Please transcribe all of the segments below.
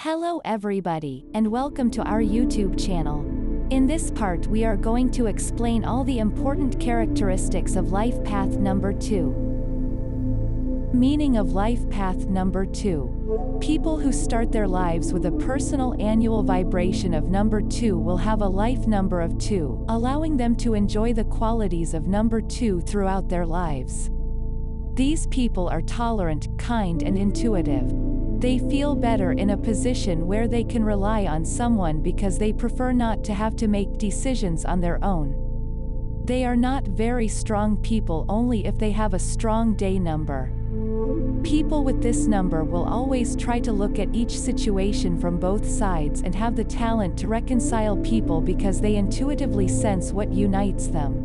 Hello everybody, and welcome to our YouTube channel. In this part we are going to explain all the important characteristics of life path number 2. Meaning of life path number 2. People who start their lives with a personal annual vibration of number 2 will have a life number of 2, allowing them to enjoy the qualities of number 2 throughout their lives. These people are tolerant, kind and intuitive. They feel better in a position where they can rely on someone because they prefer not to have to make decisions on their own. They are not very strong people only if they have a strong day number. People with this number will always try to look at each situation from both sides and have the talent to reconcile people because they intuitively sense what unites them.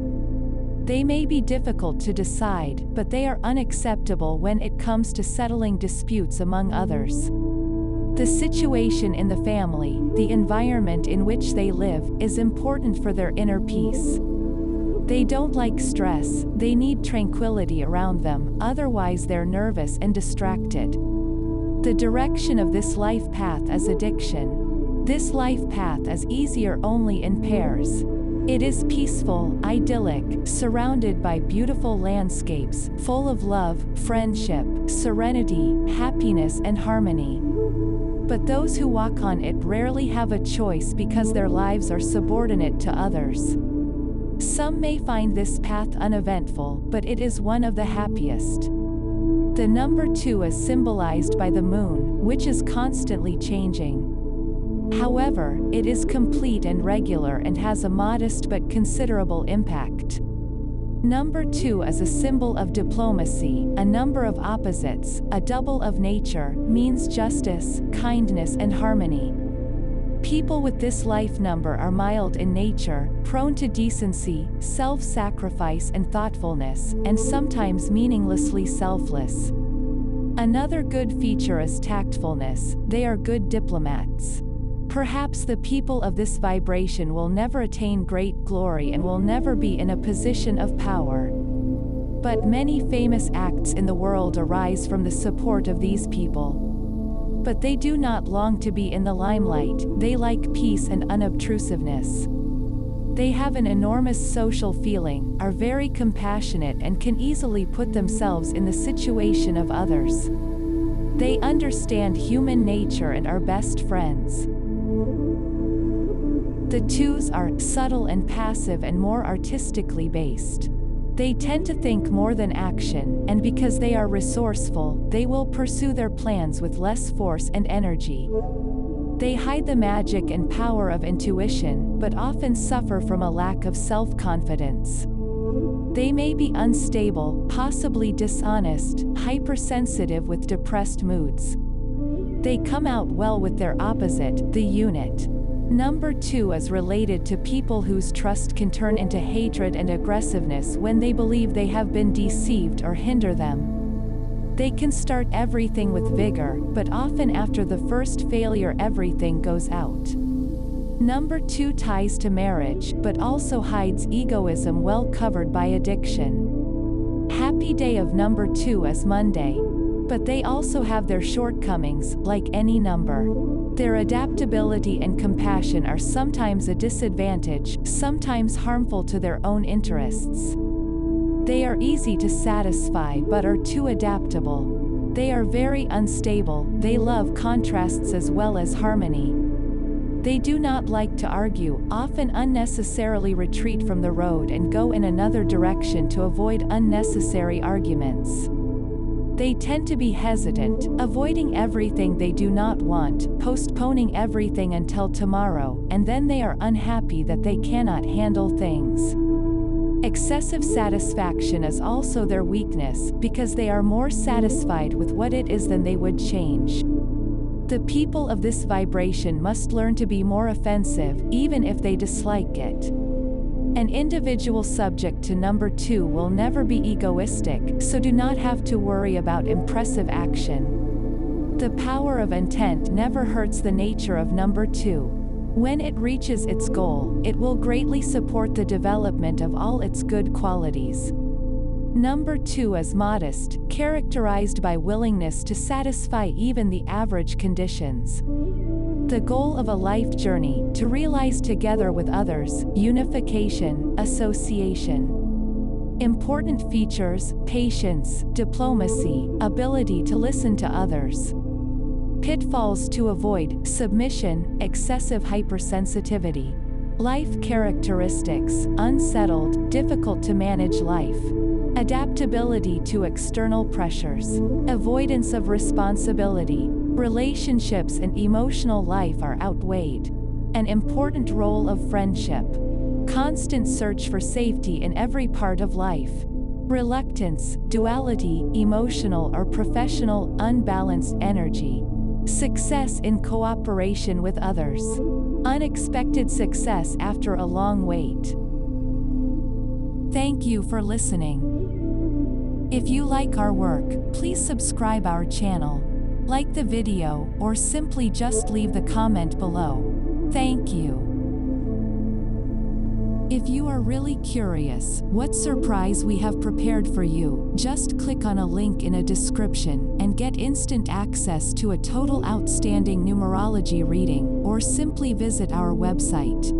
They may be difficult to decide, but they are unacceptable when it comes to settling disputes among others. The situation in the family, the environment in which they live, is important for their inner peace. They don't like stress, they need tranquility around them, otherwise they're nervous and distracted. The direction of this life path is addiction. This life path is easier only in pairs. It is peaceful, idyllic, surrounded by beautiful landscapes, full of love, friendship, serenity, happiness and harmony. But those who walk on it rarely have a choice because their lives are subordinate to others. Some may find this path uneventful, but it is one of the happiest. The number 2 is symbolized by the moon, which is constantly changing. However, it is complete and regular and has a modest but considerable impact. Number 2 is a symbol of diplomacy, a number of opposites, a double of nature, means justice, kindness and harmony. People with this life number are mild in nature, prone to decency, self-sacrifice and thoughtfulness, and sometimes meaninglessly selfless. Another good feature is tactfulness. They are good diplomats. Perhaps the people of this vibration will never attain great glory and will never be in a position of power. But many famous acts in the world arise from the support of these people. But they do not long to be in the limelight, they like peace and unobtrusiveness. They have an enormous social feeling, are very compassionate and can easily put themselves in the situation of others. They understand human nature and are best friends. The 2s are subtle and passive and more artistically based. They tend to think more than action, and because they are resourceful, they will pursue their plans with less force and energy. They hide the magic and power of intuition, but often suffer from a lack of self-confidence. They may be unstable, possibly dishonest, hypersensitive with depressed moods. They come out well with their opposite, the unit. Number 2 is related to people whose trust can turn into hatred and aggressiveness when they believe they have been deceived or hinder them. They can start everything with vigor, but often after the first failure everything goes out. Number 2 ties to marriage, but also hides egoism well covered by addiction. Happy day of number 2 is Monday. But they also have their shortcomings, like any number. Their adaptability and compassion are sometimes a disadvantage, sometimes harmful to their own interests. They are easy to satisfy but are too adaptable. They are very unstable, they love contrasts as well as harmony. They do not like to argue, often unnecessarily retreat from the road and go in another direction to avoid unnecessary arguments. They tend to be hesitant, avoiding everything they do not want, postponing everything until tomorrow, and then they are unhappy that they cannot handle things. Excessive satisfaction is also their weakness, because they are more satisfied with what it is than they would change. The people of this vibration must learn to be more offensive, even if they dislike it. An individual subject to number 2 will never be egoistic, so do not have to worry about impressive action. The power of intent never hurts the nature of number 2. When it reaches its goal, it will greatly support the development of all its good qualities. Number 2 is modest, characterized by willingness to satisfy even the average conditions. The goal of a life journey, to realize together with others, unification, association. Important features: patience, diplomacy, ability to listen to others. Pitfalls to avoid: submission, excessive hypersensitivity. Life characteristics: unsettled, difficult to manage life. Adaptability to external pressures. Avoidance of responsibility. Relationships and emotional life are outweighed. An important role of friendship. Constant search for safety in every part of life. Reluctance, duality, emotional or professional, unbalanced energy. Success in cooperation with others. Unexpected success after a long wait. Thank you for listening. If you like our work, please subscribe our channel, like the video, or simply just leave the comment below. Thank you. If you are really curious what surprise we have prepared for you, just click on a link in a description and get instant access to a total outstanding numerology reading, or simply visit our website.